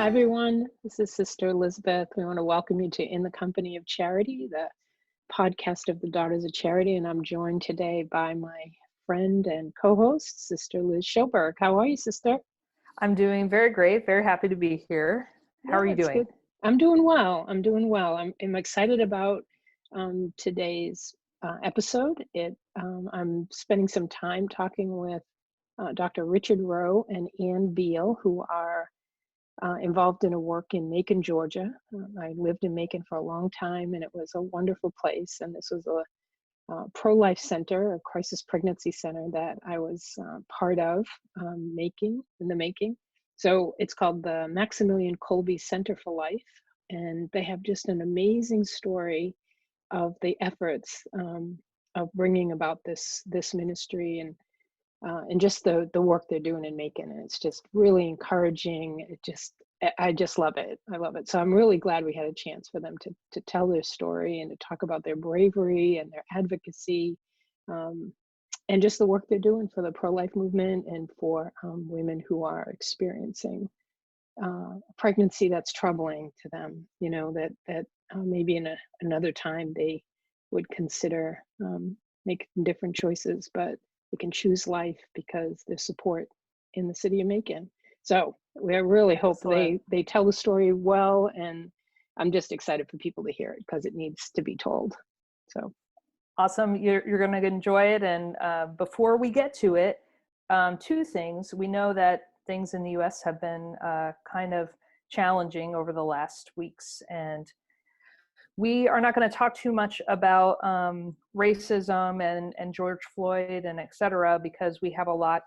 Hi, everyone. This is Sister Elizabeth. We want to welcome you to In the Company of Charity, the podcast of the Daughters of Charity. And I'm joined today by my friend and co-host, Sister Liz Schoberg. How are you, sister? I'm doing very great. Very happy to be here. How are you doing? Good. I'm doing well. I'm excited about today's episode. I'm spending some time talking with Dr. Richard Rowe and Ann Beall, who are involved in a work in Macon, Georgia. I lived in Macon for a long time, and it was a wonderful place. And this was a pro-life center, a crisis pregnancy center that I was part of in the making. So it's called the Maximillian Kolbe Center for Life, and they have just an amazing story of the efforts of bringing about this ministry and just the work they're doing in Macon. And it's just really encouraging. I just love it. I love it. So I'm really glad we had a chance for them to tell their story and to talk about their bravery and their advocacy, and just the work they're doing for the pro-life movement and for women who are experiencing pregnancy that's troubling to them, that maybe in another time they would consider making different choices, but they can choose life because there's support in the city of Macon. So we really hope they tell the story well, and I'm just excited for people to hear it because it needs to be told. So awesome. You're going to enjoy it. And before we get to it, two things. We know that things in the U.S. have been kind of challenging over the last weeks, and we are not going to talk too much about racism and George Floyd and et cetera, because we have a lot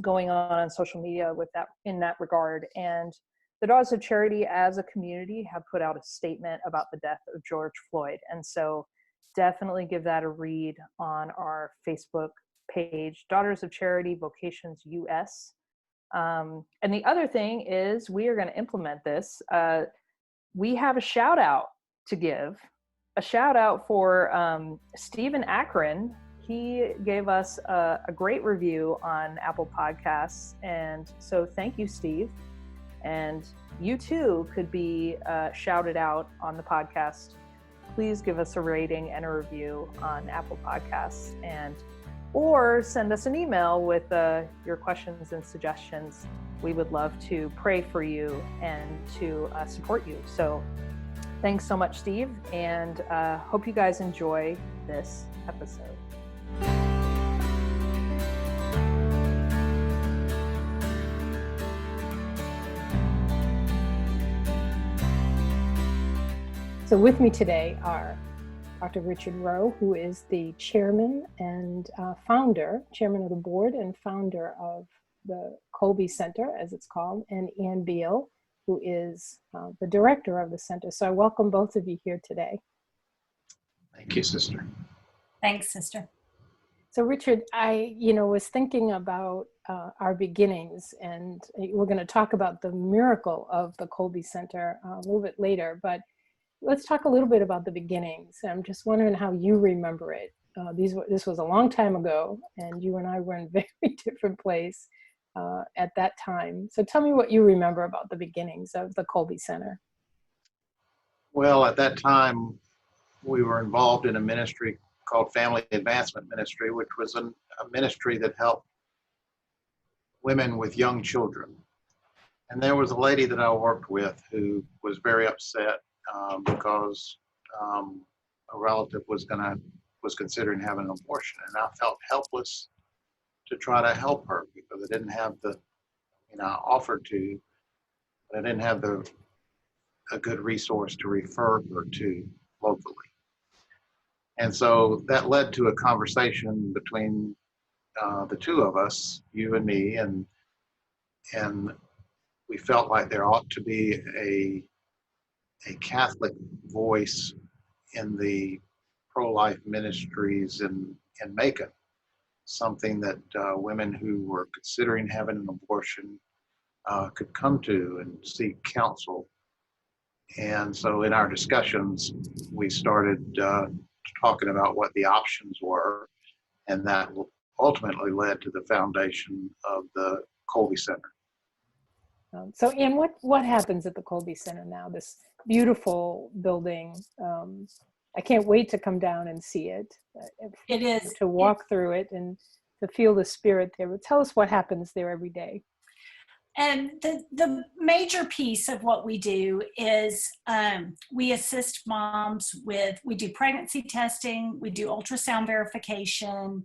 going on social media with that in that regard. And the Daughters of Charity as a community have put out a statement about the death of George Floyd. And so definitely give that a read on our Facebook page, Daughters of Charity Vocations US. And the other thing is we are going to implement this. We have a shout out to give. A shout out for Stephen Akron. He gave us a great review on Apple Podcasts. And so thank you, Steve. And you too could be shouted out on the podcast. Please give us a rating and a review on Apple Podcasts, or send us an email with your questions and suggestions. We would love to pray for you and to support you. So thanks so much, Steve, and hope you guys enjoy this episode. So with me today are Dr. Richard Rowe, who is the chairman and chairman of the board and founder of the Kolbe Center, as it's called, and Ann Beall, who is the director of the center. So I welcome both of you here today. Thank you, sister. Thanks, sister. So Richard, I was thinking about our beginnings, and we're going to talk about the miracle of the Kolbe Center a little bit later, but let's talk a little bit about the beginnings. I'm just wondering how you remember it. This was a long time ago, and you and I were in a very different place at that time. So tell me what you remember about the beginnings of the Kolbe Center. Well, at that time, we were involved in a ministry called Family Advancement Ministry, which was a ministry that helped women with young children. And there was a lady that I worked with who was very upset because a relative was considering having an abortion, and I felt helpless to try to help her because I didn't have I offered to, but I didn't have a good resource to refer her to locally. And so that led to a conversation between the two of us, you and me, and we felt like there ought to be a Catholic voice in the pro-life ministries in Macon, something that women who were considering having an abortion could come to and seek counsel. And so in our discussions, we started talking about what the options were, and that ultimately led to the foundation of the Kolbe Center. So, Ann, what happens at the Kolbe Center now? This beautiful building. I can't wait to come down and see it. It is. To walk through it and to feel the spirit there. But tell us what happens there every day. And the major piece of what we do is we assist moms we do pregnancy testing, we do ultrasound verification.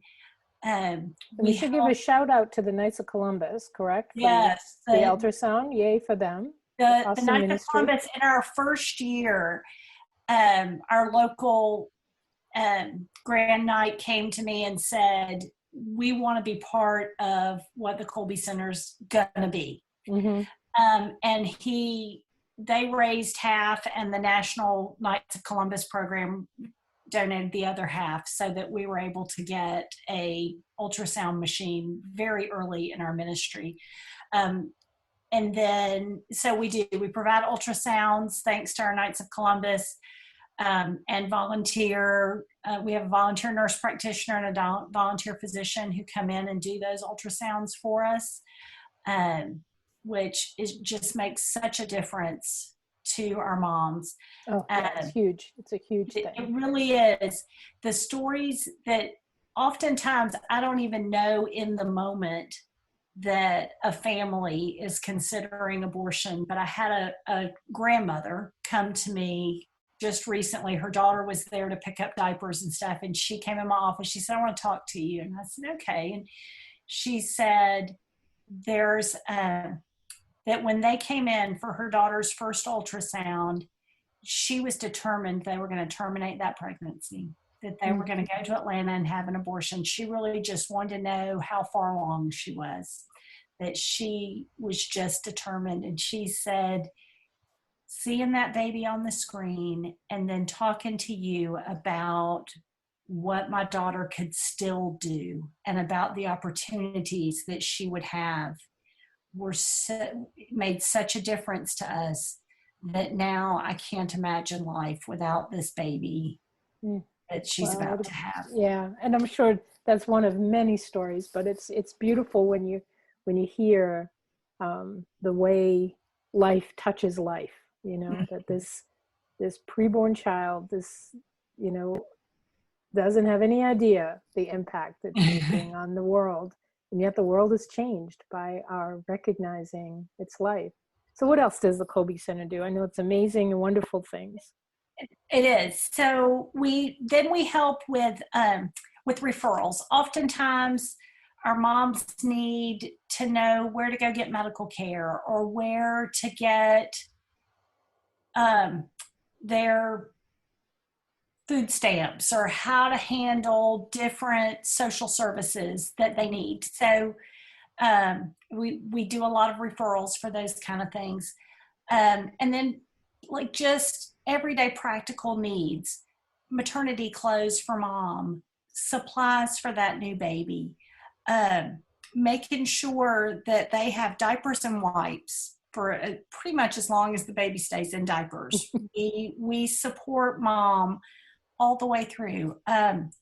We should give a shout out to the Knights of Columbus, correct? Yes. The ultrasound, yay for them. The Awesome Knights of ministry. Columbus, in our first year, our local Grand Knight came to me and said, we want to be part of what the Kolbe Center's gonna be. Mm-hmm. And they raised half, and the National Knights of Columbus program donated the other half, so that we were able to get a ultrasound machine very early in our ministry. And then, so we provide ultrasounds thanks to our Knights of Columbus, and volunteer. We have a volunteer nurse practitioner and a volunteer physician who come in and do those ultrasounds for us, which just makes such a difference to our moms. Oh, it's huge. It's a huge thing. It really is. The stories that oftentimes I don't even know in the moment that a family is considering abortion, but I had a grandmother come to me just recently. Her daughter was there to pick up diapers and stuff, and she came in my office. She said, I want to talk to you. And I said, okay. And she said, there's that when they came in for her daughter's first ultrasound, she was determined they were going to terminate that pregnancy, that they were going to go to Atlanta and have an abortion. She really just wanted to know how far along she was, that she was just determined. And she said, seeing that baby on the screen and then talking to you about what my daughter could still do and about the opportunities that she would have made such a difference to us that now I can't imagine life without this baby that she's about to have. Yeah, and I'm sure that's one of many stories, but it's beautiful when you hear the way life touches life. You know, that this preborn child, doesn't have any idea the impact that it's making on the world. And yet the world is changed by our recognizing its life. So what else does the Kolbe Center do? I know it's amazing and wonderful things. It is. So we help with referrals. Oftentimes our moms need to know where to go get medical care or where to get their food stamps or how to handle different social services that they need. So we do a lot of referrals for those kind of things. And then like just everyday practical needs, maternity clothes for mom, supplies for that new baby, making sure that they have diapers and wipes for pretty much as long as the baby stays in diapers. We support mom all the way through.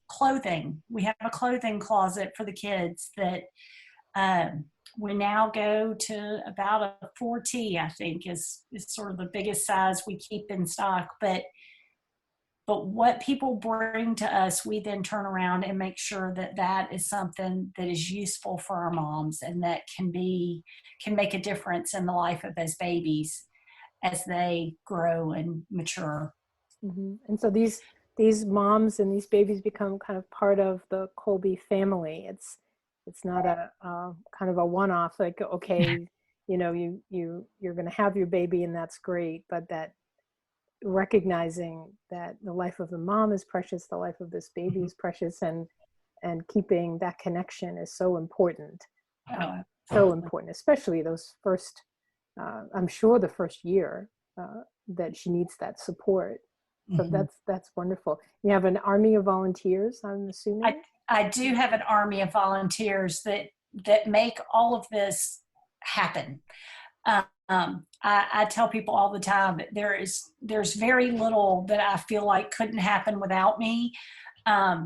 Clothing. We have a clothing closet for the kids that we now go to about a 4T, I think, is sort of the biggest size we keep in stock. But what people bring to us, we then turn around and make sure that is something that is useful for our moms and that can make a difference in the life of those babies as they grow and mature. Mm-hmm. And so these moms and these babies become kind of part of the Kolbe family. It's not a kind of a one-off, like, okay, you're going to have your baby and that's great, but that recognizing that the life of the mom is precious, the life of this baby is precious, and keeping that connection is so important. So important, especially those first, I'm sure the first year that she needs that support. So that's wonderful. You have an army of volunteers, I'm assuming? I do have an army of volunteers that make all of this happen. I tell people all the time that there's very little that I feel like couldn't happen without me. I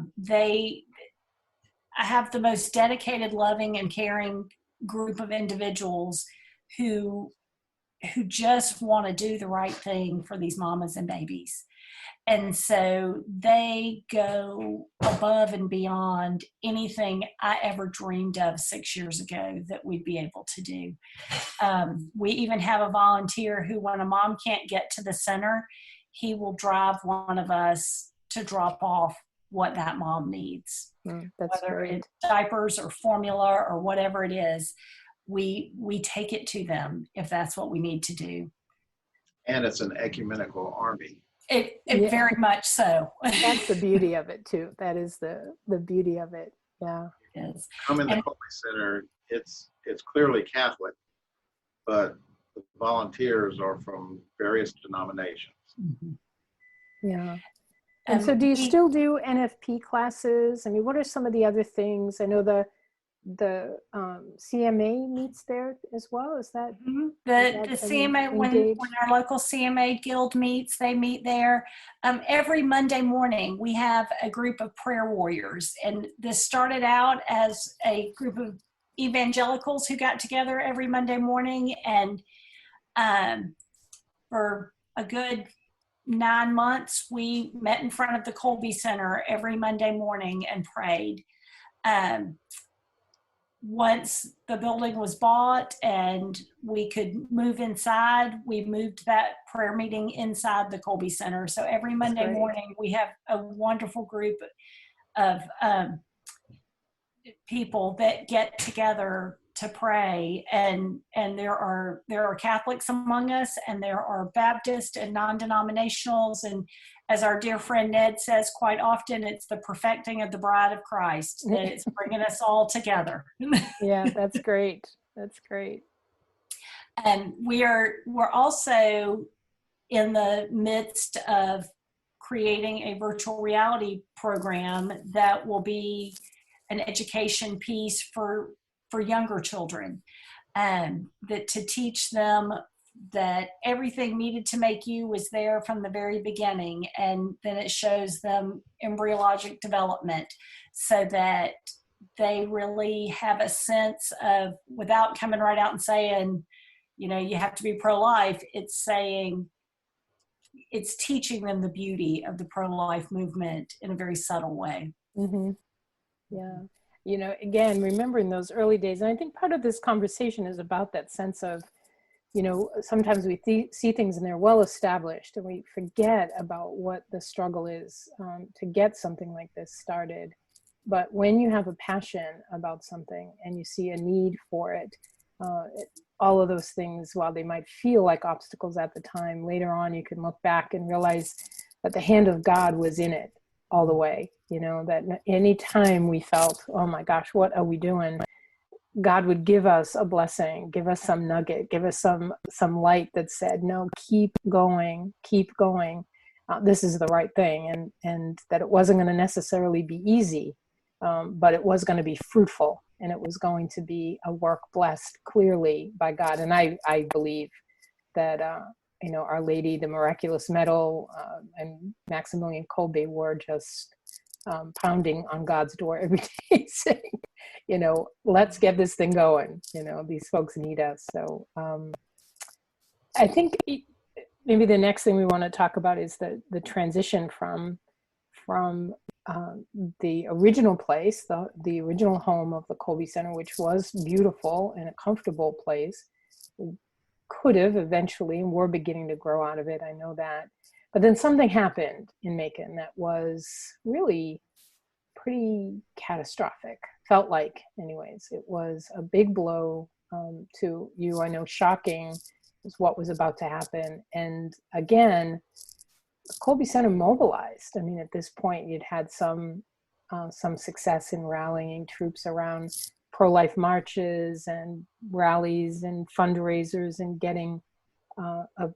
have the most dedicated, loving, and caring group of individuals who who just want to do the right thing for these mamas and babies. And so they go above and beyond anything I ever dreamed of 6 years ago that we'd be able to do. We even have a volunteer who, when a mom can't get to the center, he will drive one of us to drop off what that mom needs. That's whether great. it's diapers or formula or whatever it is, we take it to them if that's what we need to do. And it's an ecumenical army. It Yeah. very much so. That's the beauty of it too. That is the beauty of it. Yeah. It is. Come in the Kolbe Center, it's clearly Catholic, but the volunteers are from various denominations. Mhm. Yeah. And so do you still do NFP classes? I mean, what are some of the other things? I know the CMA meets there as well. Is that? The CMA, when our local CMA guild meets, they meet there. Every Monday morning, we have a group of prayer warriors. And this started out as a group of evangelicals who got together every Monday morning. And for a good 9 months, we met in front of the Kolbe Center every Monday morning and prayed. Once the building was bought and we could move inside, we moved that prayer meeting inside the Kolbe Center. So every Monday morning, we have a wonderful group of people that get together to pray, and there are Catholics among us, and there are Baptist and non-denominationals, and as our dear friend Ned says quite often, it's the perfecting of the bride of Christ that it's bringing us all together. Yeah, that's great. That's great. And we're also in the midst of creating a virtual reality program that will be an education piece for younger children, that to teach them that everything needed to make you was there from the very beginning, and then it shows them embryologic development so that they really have a sense of, without coming right out and saying, you have to be pro-life, it's teaching them the beauty of the pro-life movement in a very subtle way. Mm-hmm. Yeah. Again, remembering those early days. And I think part of this conversation is about that sense of, sometimes we see things and they're well established and we forget about what the struggle is to get something like this started. But when you have a passion about something and you see a need for it, all of those things, while they might feel like obstacles at the time, later on you can look back and realize that the hand of God was in it all the way. That any time we felt, oh my gosh, what are we doing? God would give us a blessing, give us some nugget, give us some light that said, no, keep going. This is the right thing. And that it wasn't going to necessarily be easy, but it was going to be fruitful, and it was going to be a work blessed clearly by God. And I believe that, Our Lady, the Miraculous Medal, and Maximillian Kolbe were just pounding on God's door every day saying, let's get this thing going. These folks need us. So I think maybe the next thing we want to talk about is the transition from the original place, the original home of the Kolbe Center, which was beautiful and a comfortable place, could have eventually, and we're beginning to grow out of it. I know that. But then something happened in Macon that was really pretty catastrophic, felt like anyways. It was a big blow to you. I know shocking is what was about to happen. And again, the Kolbe Center mobilized. I mean, at this point, you'd had some success in rallying troops around pro-life marches and rallies and fundraisers and getting a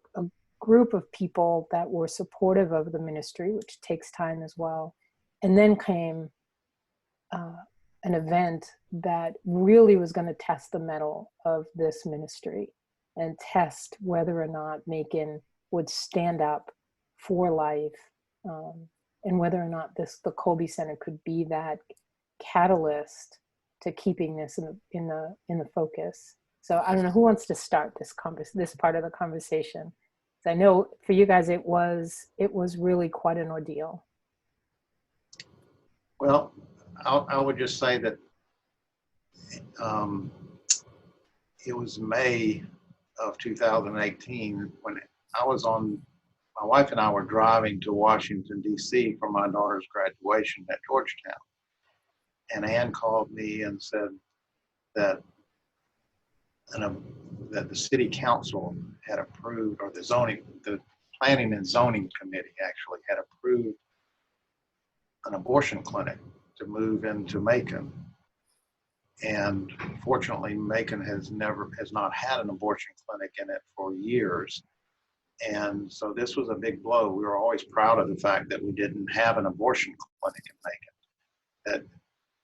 group of people that were supportive of the ministry, which takes time as well. And then came an event that really was going to test the mettle of this ministry and test whether or not Macon would stand up for life, and whether or not the Kolbe Center could be that catalyst to keeping this in the focus. So I don't know who wants to start this part of the conversation. I know for you guys, it was really quite an ordeal. Well, I would just say that it was May of 2018 when my wife and I were driving to Washington, D.C. for my daughter's graduation at Georgetown. And Ann called me and said that that the city council had approved, or the planning and zoning committee actually had approved an abortion clinic to move into Macon. And fortunately, Macon has not had an abortion clinic in it for years. And so this was a big blow. We were always proud of the fact that we didn't have an abortion clinic in Macon, that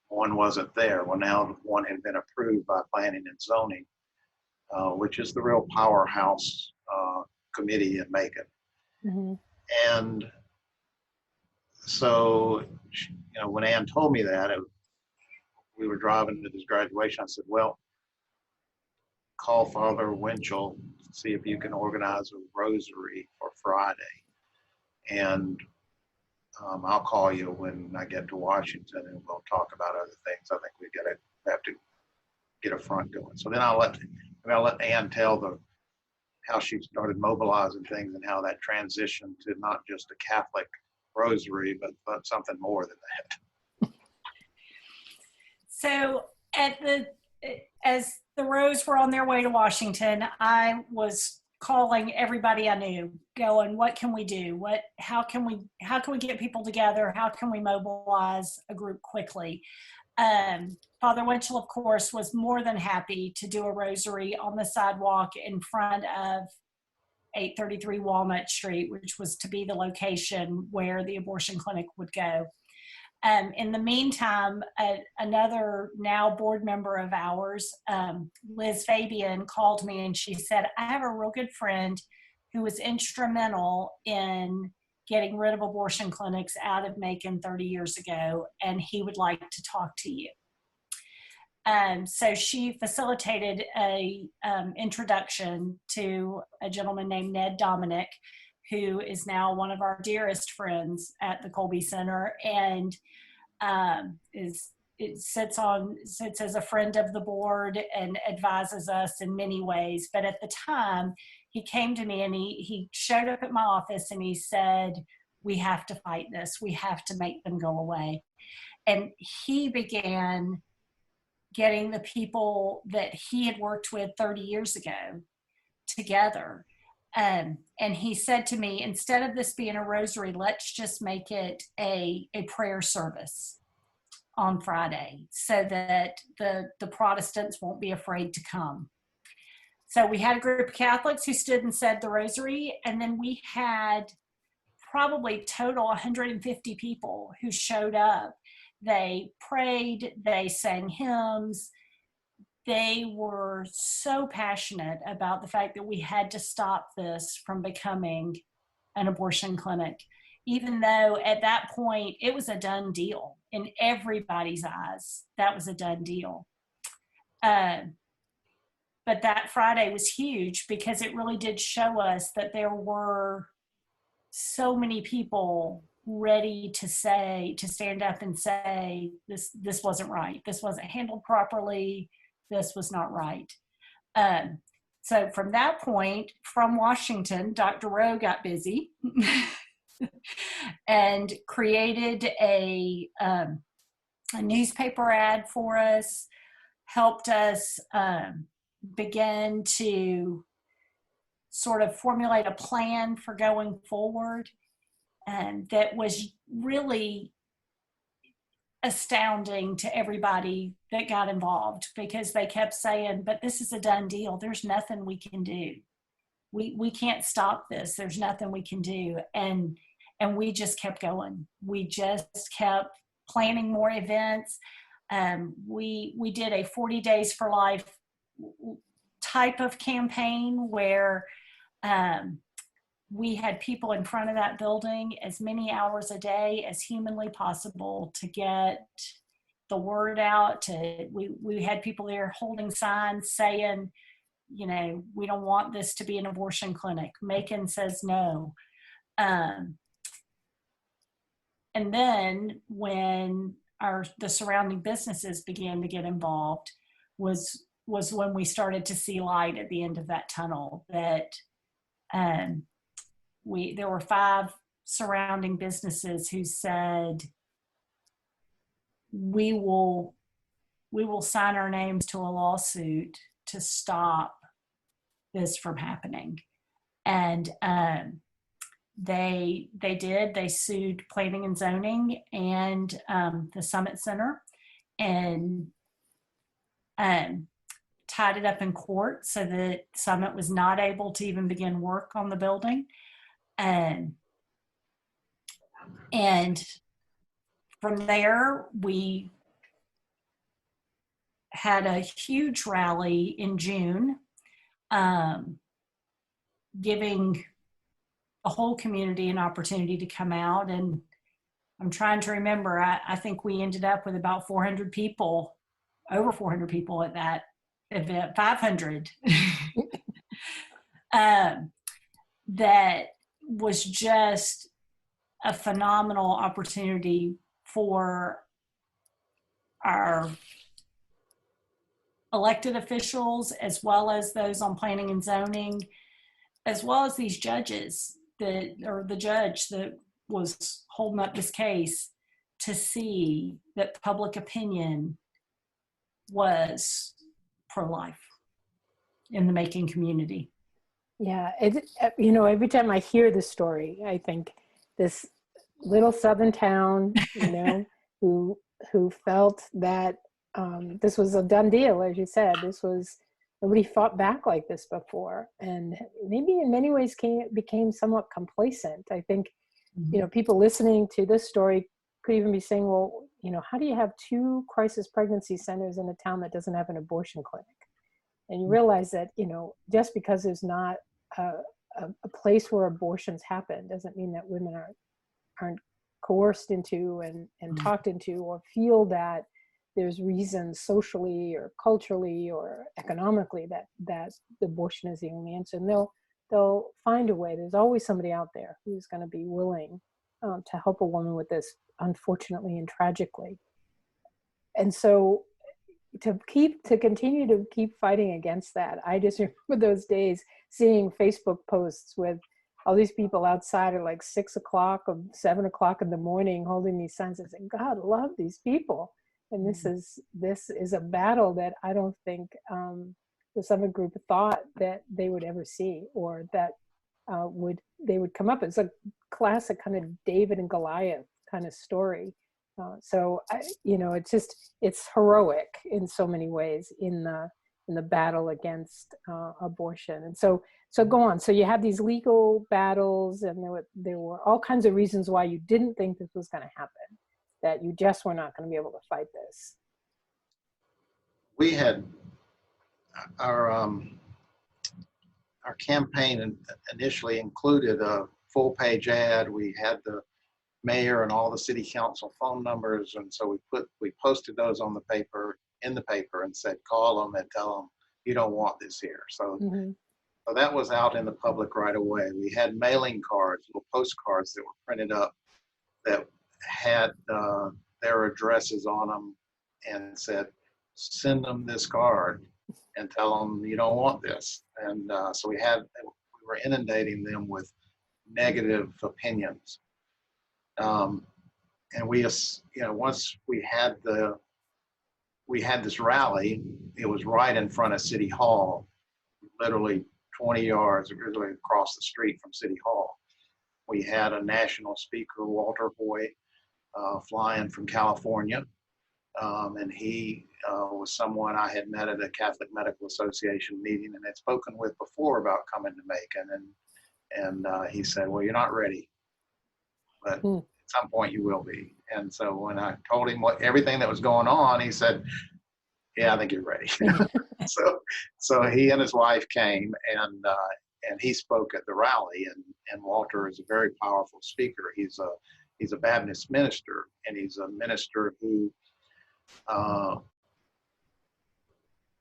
one wasn't there. Well, now one had been approved by planning and zoning, which is the real powerhouse committee in Macon. Mm-hmm. And so, when Ann told me that, we were driving to this graduation, I said, well, call Father Winchell, see if you can organize a rosary for Friday. And I'll call you when I get to Washington and we'll talk about other things. I think we have to get a front going. So then I'll let Ann tell how she started mobilizing things and how that transitioned to not just a Catholic rosary, but something more than that. So as the Rowes were on their way to Washington, I was calling everybody I knew, going, what can we do? How can we get people together? How can we mobilize a group quickly? Father Winchell, of course, was more than happy to do a rosary on the sidewalk in front of 833 Walnut Street, which was to be the location where the abortion clinic would go. In the meantime, another now board member of ours, Liz Fabian, called me and she said, I have a real good friend who was instrumental in getting rid of abortion clinics out of Macon 30 years ago, and he would like to talk to you. So she facilitated a introduction to a gentleman named Ned Dominic, who is now one of our dearest friends at the Kolbe Center, and sits as a friend of the board and advises us in many ways. But at the time, he came to me and he showed up at my office and he said, we have to fight this. We have to make them go away. And he began getting the people that he had worked with 30 years ago together. And he said to me, instead of this being a rosary, let's just make it a prayer service on Friday so that the Protestants won't be afraid to come. So we had a group of Catholics who stood and said the rosary, and then we had probably total 150 people who showed up. They prayed, they sang hymns. They were so passionate about the fact that we had to stop this from becoming an abortion clinic, even though at that point it was a done deal in everybody's eyes. That was a done deal. But that Friday was huge because it really did show us that there were so many people ready to stand up and say, this wasn't right. This wasn't handled properly. This was not right. So from that point, from Washington, Dr. Rowe got busy and created a newspaper ad for us, helped us begin to sort of formulate a plan for going forward, and that was really astounding to everybody that got involved, because they kept saying, but this is a done deal. There's nothing we can do. We can't stop this. There's nothing we can do. And we just kept going. We just kept planning more events. We did a 40 Days for Life type of campaign where we had people in front of that building as many hours a day as humanly possible to get the word out. We had people there holding signs saying, we don't want this to be an abortion clinic. Macon says no. And then when the surrounding businesses began to get involved was when we started to see light at the end of that tunnel, that there were 5 surrounding businesses who said, we will sign our names to a lawsuit to stop this from happening. And they did. They sued Planning and Zoning and the Summit Center, and tied it up in court so that Summit was not able to even begin work on the building. And from there, we had a huge rally in June, giving the whole community an opportunity to come out. And I'm trying to remember, I think we ended up with about 400 people, over 400 people at that event, 500. That was just a phenomenal opportunity for our elected officials, as well as those on planning and zoning, as well as these judges the judge that was holding up this case, to see that public opinion was pro-life in the Macon community. Yeah, every time I hear this story, I think this little southern town, who felt that this was a done deal, as you said. Nobody fought back like this before, and maybe in many ways became somewhat complacent. I think, people listening to this story could even be saying, well, how do you have 2 crisis pregnancy centers in a town that doesn't have an abortion clinic? And you realize that, just because there's not a place where abortions happen doesn't mean that women aren't coerced into and talked into, or feel that there's reasons socially or culturally or economically that abortion is the only answer. And they'll find a way. There's always somebody out there who's going to be willing to help a woman with this, unfortunately and tragically. And so to continue to keep fighting against that, I just remember those days seeing Facebook posts with all these people outside at like 6 o'clock or 7 o'clock in the morning holding these signs and saying, God love these people. And this is a battle that I don't think the Summit Group thought that they would ever see, or that they would come up. It's a classic kind of David and Goliath kind of story. So it's heroic in so many ways in the battle against abortion. And so go on. So you have these legal battles, and there were all kinds of reasons why you didn't think this was going to happen, that you just were not going to be able to fight this. We had our campaign initially included a full-page ad. We had the mayor and all the city council phone numbers, and so we posted those in the paper and said, call them and tell them you don't want this here. So that was out in the public right away. We had mailing cards, little postcards that were printed up that had their addresses on them, and said, send them this card and tell them you don't want this. And so we were inundating them with negative opinions. And we, once we had this rally, it was right in front of City Hall, literally 20 yards really across the street from City Hall. We had a national speaker, Walter Hoy, flying from California. And he was someone I had met at a Catholic Medical Association meeting and had spoken with before about coming to Macon. And he said, well, you're not ready, but at some point you will be. And so when I told him everything that was going on, he said, yeah, I think you're ready. So he and his wife came, and he spoke at the rally. And Walter is a very powerful speaker. He's a Baptist minister, and he's a minister who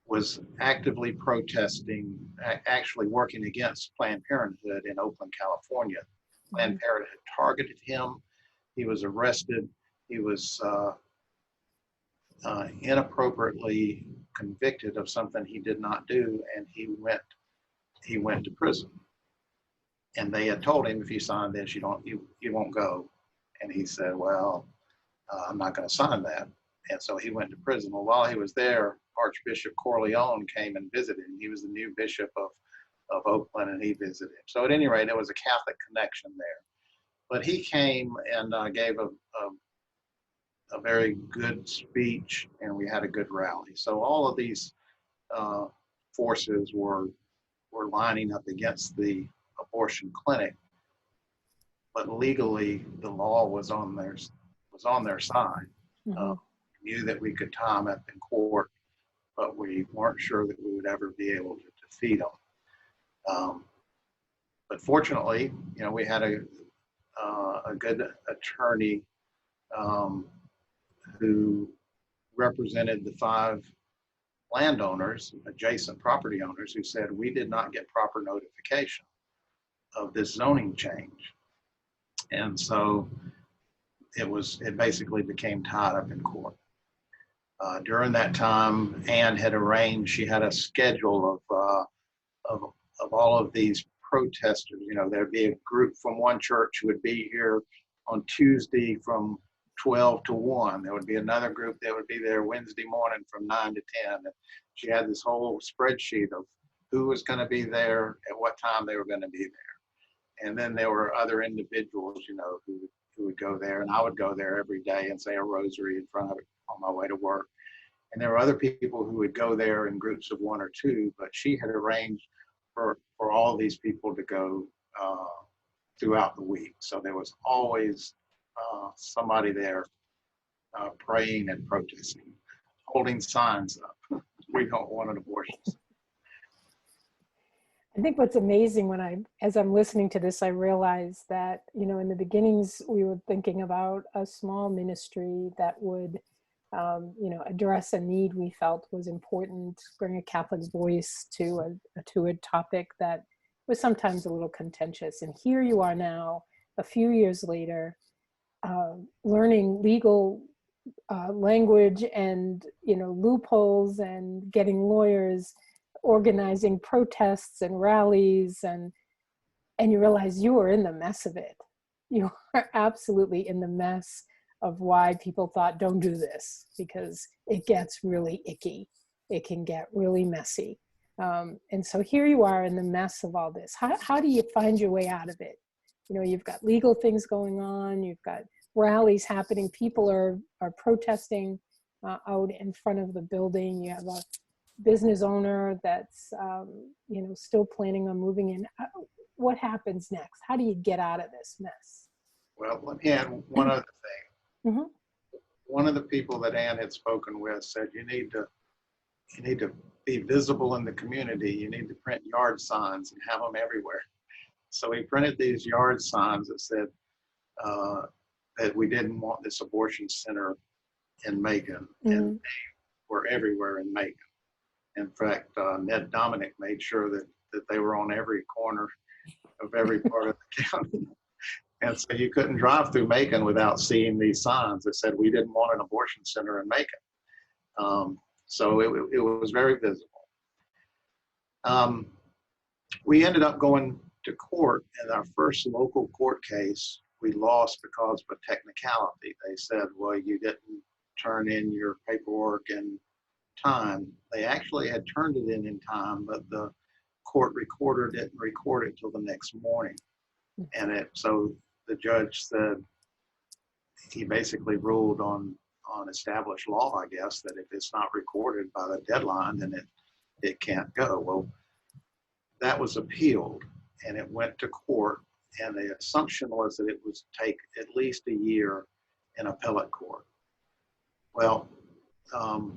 was actively protesting, actually working against Planned Parenthood in Oakland, California. Planned Parenthood had targeted him. He was arrested. He was inappropriately convicted of something he did not do, and he went to prison. And they had told him, if you sign this, you won't go. And he said, well, I'm not going to sign that. And so he went to prison. Well, while he was there, Archbishop Corleone came and visited him. He was the new bishop of Oakland, and he visited him. So at any rate, there was a Catholic connection there. But he came and gave a very good speech, and we had a good rally. So all of these forces were lining up against the abortion clinic, but legally the law was on their side. Mm-hmm. We knew that we could tie them up in court, but we weren't sure that we would ever be able to defeat them. But fortunately, we had a good attorney who represented the 5 landowners, adjacent property owners, who said we did not get proper notification of this zoning change. And so it basically became tied up in court. During that time, Ann had arranged, she had a schedule of all of these protesters. There'd be a group from one church who would be here on Tuesday from 12 to 1. There would be another group that would be there Wednesday morning from 9 to 10. And she had this whole spreadsheet of who was going to be there, at what time they were going to be there. And then there were other individuals, who would go there, and I would go there every day and say a rosary in front of it on my way to work. And there were other people who would go there in groups of 1 or 2, but she had arranged for all these people to go throughout the week. So there was always somebody there praying and protesting, holding signs up. We don't want an abortion. I think what's amazing as I'm listening to this, I realize that, in the beginnings, we were thinking about a small ministry that would, address a need we felt was important, bring a Catholic voice to a topic that was sometimes a little contentious. And here you are now, a few years later, learning legal language and, loopholes, and getting lawyers, organizing protests and rallies, and you realize you are in the mess of it. You are absolutely in the mess of why people thought, don't do this, because it gets really icky. It can get really messy. And so here you are in the mess of all this. How do you find your way out of it? You've got legal things going on. You've got rallies happening. People are protesting out in front of the building. You have a business owner that's, still planning on moving in. What happens next? How do you get out of this mess? Well, let me add one other thing. Mm-hmm. One of the people that Ann had spoken with said, you need to be visible in the community. You need to print yard signs and have them everywhere. So we printed these yard signs that said that we didn't want this abortion center in Macon, and they were everywhere in Macon. In fact, Ned Dominic made sure that they were on every corner of every part of the county. And so you couldn't drive through Macon without seeing these signs that said we didn't want an abortion center in Macon. So it was very visible. We ended up going to court. In our first local court case, we lost because of a technicality. They said, well, you didn't turn in your paperwork in time. They actually had turned it in time, but the court recorder didn't record it till the next morning. And so the judge said, he basically ruled on established law, I guess, that if it's not recorded by the deadline, then it can't go. Well, that was appealed, and it went to court, and the assumption was that it would take at least a year in appellate court. Well,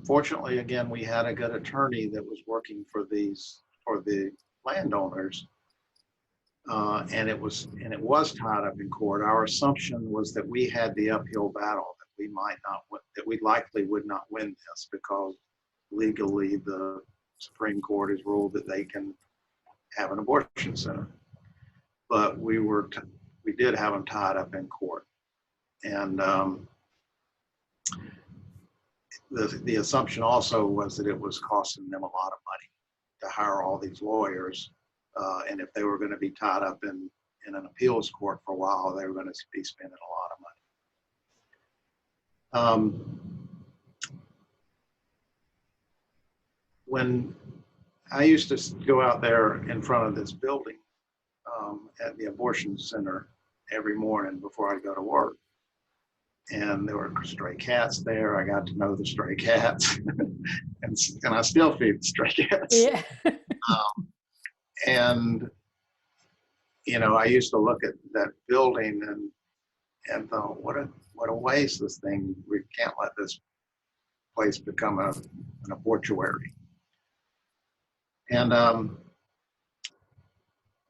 fortunately, again, we had a good attorney that was working for the landowners, and it was tied up in court. Our assumption was that we had the uphill battle, that we likely would not win this, because legally the Supreme Court has ruled that they can have an abortion center. But we did have them tied up in court. And the assumption also was that it was costing them a lot of money to hire all these lawyers. And if they were going to be tied up in an appeals court for a while, they were going to be spending a lot of money. When I used to go out there in front of this building at the abortion center every morning before I go to work, and there were stray cats there. I got to know the stray cats, and I still feed the stray cats. Yeah. And you know, I used to look at that building and thought, what a waste this thing. We can't let this place become an abortuary. And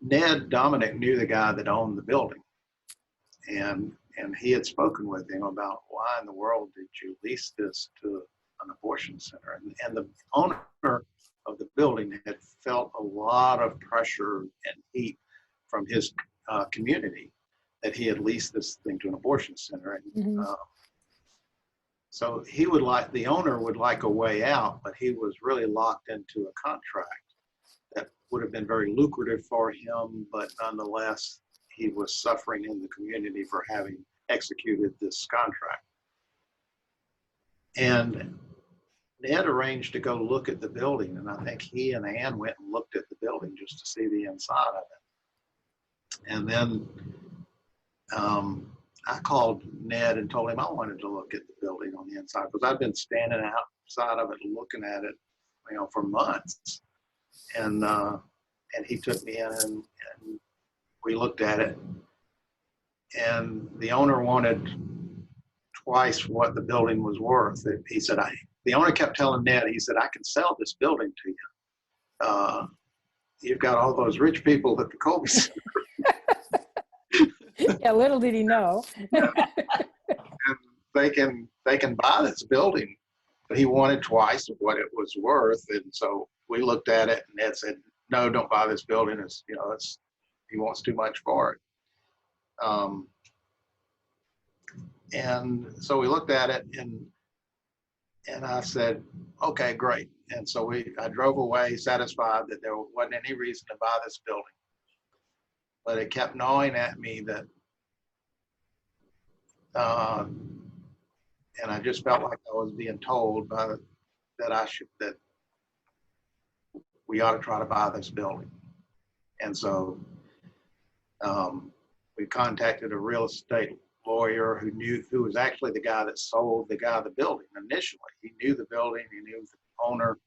Ned Dominic knew the guy that owned the building, and he had spoken with him about why in the world did you lease this to an abortion center. And the owner of the building had felt a lot of pressure and heat from his community that he had leased this thing to an abortion center. And so the owner would like a way out, but he was really locked into a contract that would have been very lucrative for him, but nonetheless, he was suffering in the community for having executed this contract. And Ned arranged to go look at the building, and I think he and Ann went and looked at the building just to see the inside of it. And then I called Ned and told him I wanted to look at the building on the inside, because I'd been standing outside of it looking at it, you know, for months. And he took me in and we looked at it. And the owner wanted twice what the building was worth. He said, the owner kept telling Ned, he said, I can sell this building to you. You've got all those rich people at the Kolbe Center. Yeah, little did he know. And they can buy this building. But he wanted twice of what it was worth. And so we looked at it, and Ned said, no, don't buy this building. He wants too much for it. And so we looked at it, and I said, okay, great. And so I drove away satisfied that there wasn't any reason to buy this building. But it kept gnawing at me that, and I just felt like I was being told that we ought to try to buy this building. And so we contacted a real estate lawyer who was actually the guy that sold the guy the building initially. He knew the building, he knew the owner,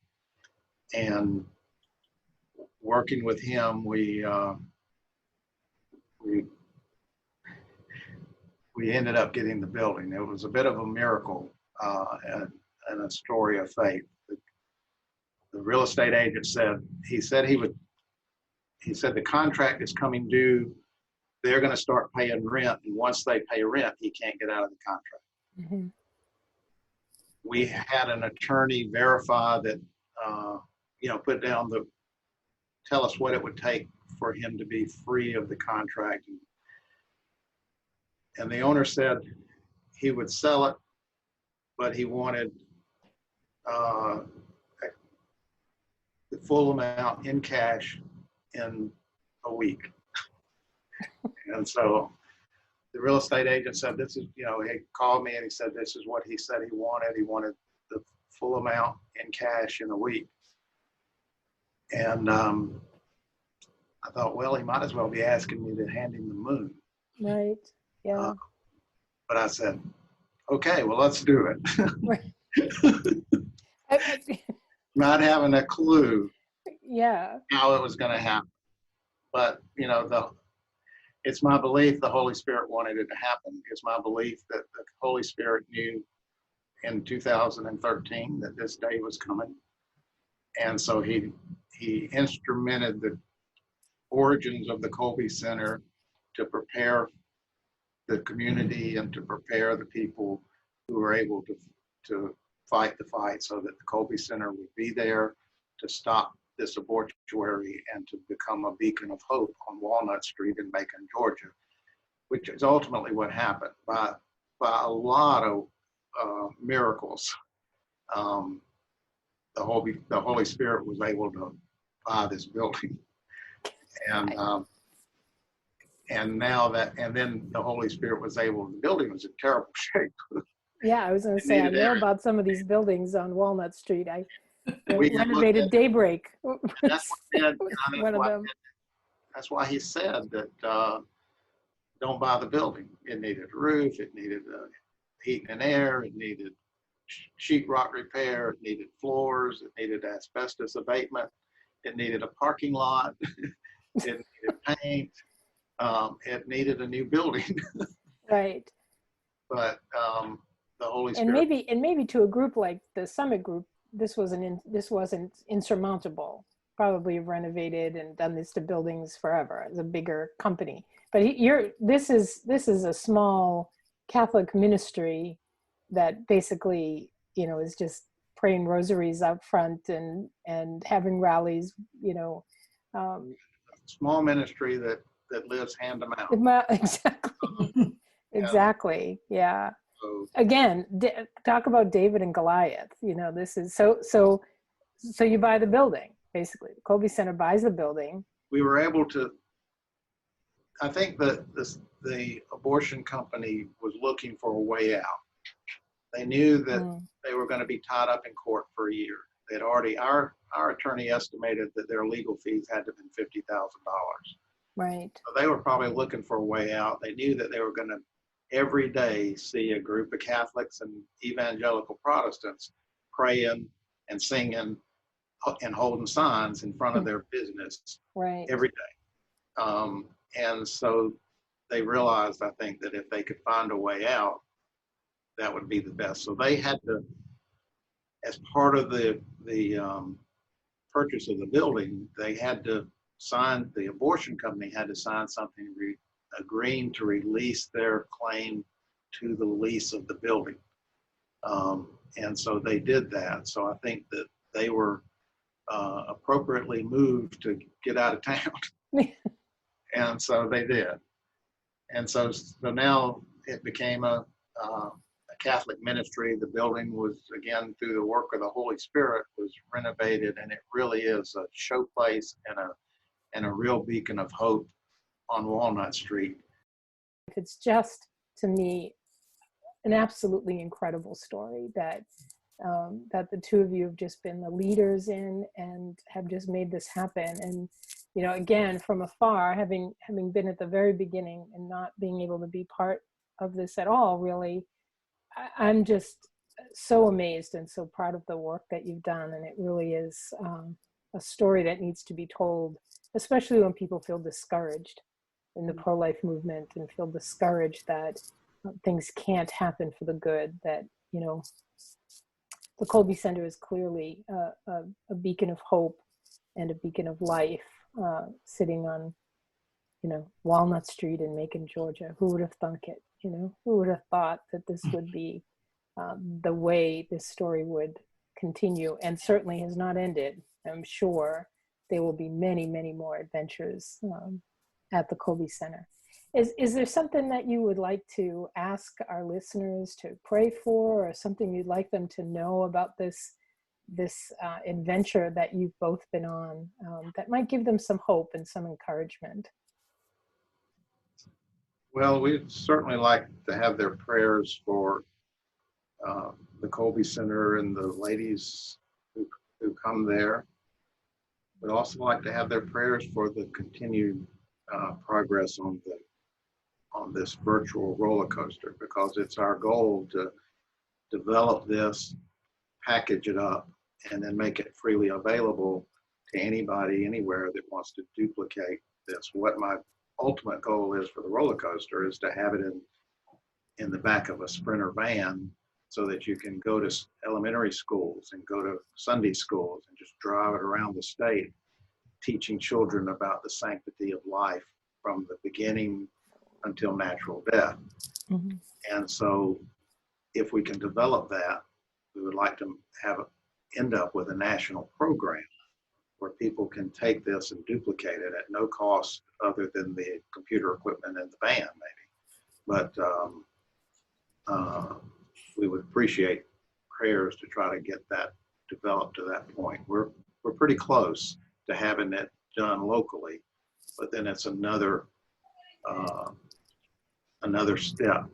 and working with him, we ended up getting the building. It was a bit of a miracle and a story of faith. The real estate agent said the contract is coming due. They're going to start paying rent, and once they pay rent, he can't get out of the contract. Mm-hmm. We had an attorney verify that, put down tell us what it would take for him to be free of the contract. And the owner said he would sell it, but he wanted the full amount in cash in a week. And so the real estate agent said, he called me and he said, this is what he said he wanted. He wanted the full amount in cash in a week. And I thought, well, he might as well be asking me to hand him the moon. Right. Yeah. But I said, okay, well, let's do it. Right. Not having a clue Yeah. how it was going to happen. But, it's my belief the Holy Spirit wanted it to happen. It's my belief that the Holy Spirit knew in 2013 that this day was coming. And so he instrumented the origins of the Kolbe Center to prepare the community and to prepare the people who were able to fight the fight so that the Kolbe Center would be there to stop this abortuary and to become a beacon of hope on Walnut Street in Macon, Georgia, which is ultimately what happened by a lot of miracles. The Holy Spirit was able to buy this building, and now that, and then the Holy Spirit was able. The building was in terrible shape. Yeah, I was going to say, I know about some of these buildings on Walnut Street. We had renovated Daybreak. That's what One of them. That's why he said that don't buy the building. It needed a roof, it needed heat and air, it needed sheetrock repair, it needed floors, it needed asbestos abatement, it needed a parking lot, it needed paint, it needed a new building. Right. But the Holy Spirit. And maybe to a group like the Summit Group, this wasn't insurmountable. Probably renovated and done this to buildings forever as a bigger company. But this is a small Catholic ministry that basically, is just praying rosaries out front and having rallies, Small ministry that lives hand to mouth. Exactly. Exactly. Yeah. So, again, talk about David and Goliath. This is so you buy the building, basically. The Kolbe Center buys the building. we were able to, I think that the abortion company was looking for a way out. They knew that they were going to be tied up in court for a year. They'd already, our attorney estimated that their legal fees had to have been $50,000. Right. So they were probably looking for a way out. They knew that they were going to every day see a group of Catholics and evangelical Protestants praying and singing and holding signs in front of their business every day. And so they realized, I think, that if they could find a way out, that would be the best. So they had to, as part of the purchase of the building, they had to sign, the abortion company had to sign something agreeing to release their claim to the lease of the building. And so they did that. So I think that they were appropriately moved to get out of town. And so they did. And so now it became a Catholic ministry. The building was, again, through the work of the Holy Spirit, was renovated, and it really is a showplace and a real beacon of hope on Walnut Street. It's just, to me, an absolutely incredible story that the two of you have just been the leaders in and have just made this happen. And again, from afar, having been at the very beginning and not being able to be part of this at all, really, I'm just so amazed and so proud of the work that you've done. And it really is a story that needs to be told, especially when people feel discouraged in the pro-life movement and feel discouraged that things can't happen for the good, that, the Kolbe Center is clearly a beacon of hope and a beacon of life, sitting on, Walnut Street in Macon, Georgia. Who would have thunk it? Who would have thought that this would be the way this story would continue, and certainly has not ended. I'm sure there will be many, many more adventures at the Kolbe Center. Is there something that you would like to ask our listeners to pray for, or something you'd like them to know about this adventure that you've both been on, that might give them some hope and some encouragement? Well, we'd certainly like to have their prayers for the Kolbe Center and the ladies who come there. We'd also like to have their prayers for the continued progress on this virtual roller coaster, because it's our goal to develop this, package it up, and then make it freely available to anybody, anywhere that wants to duplicate this. What my ultimate goal is for the roller coaster is to have it in the back of a Sprinter van, so that you can go to elementary schools and go to Sunday schools and just drive it around the state, teaching children about the sanctity of life from the beginning until natural death. Mm-hmm. And so if we can develop that, we would like to end up with a national program where people can take this and duplicate it at no cost other than the computer equipment and the van, maybe. But we would appreciate prayers to try to get that developed to that point. We're pretty close to having it done locally, but then it's another step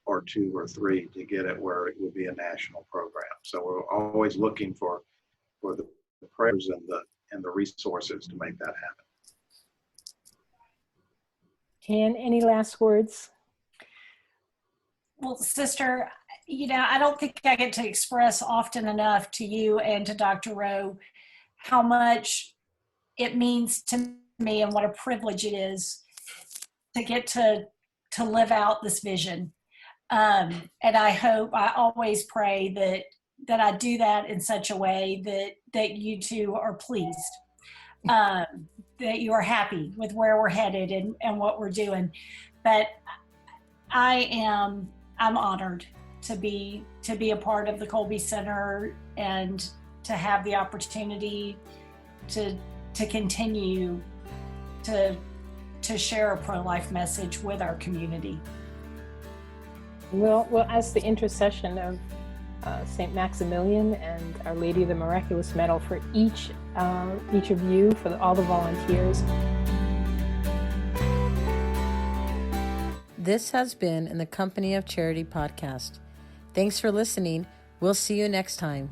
or two or three to get it where it would be a national program. So we're always looking for the prayers and the resources to make that happen. Jan, any last words? Well, Sister, I don't think I get to express often enough to you and to Dr. Rowe how much it means to me and what a privilege it is to get to live out this vision. And I always pray that I do that in such a way that you two are pleased, that you are happy with where we're headed and what we're doing. But I'm honored to be a part of the Kolbe Center and to have the opportunity to continue to share a pro-life message with our community. We'll ask the intercession of St. Maximilian and Our Lady of the Miraculous Medal for each of you, for all the volunteers. This has been In the Company of Charity podcast. Thanks for listening. We'll see you next time.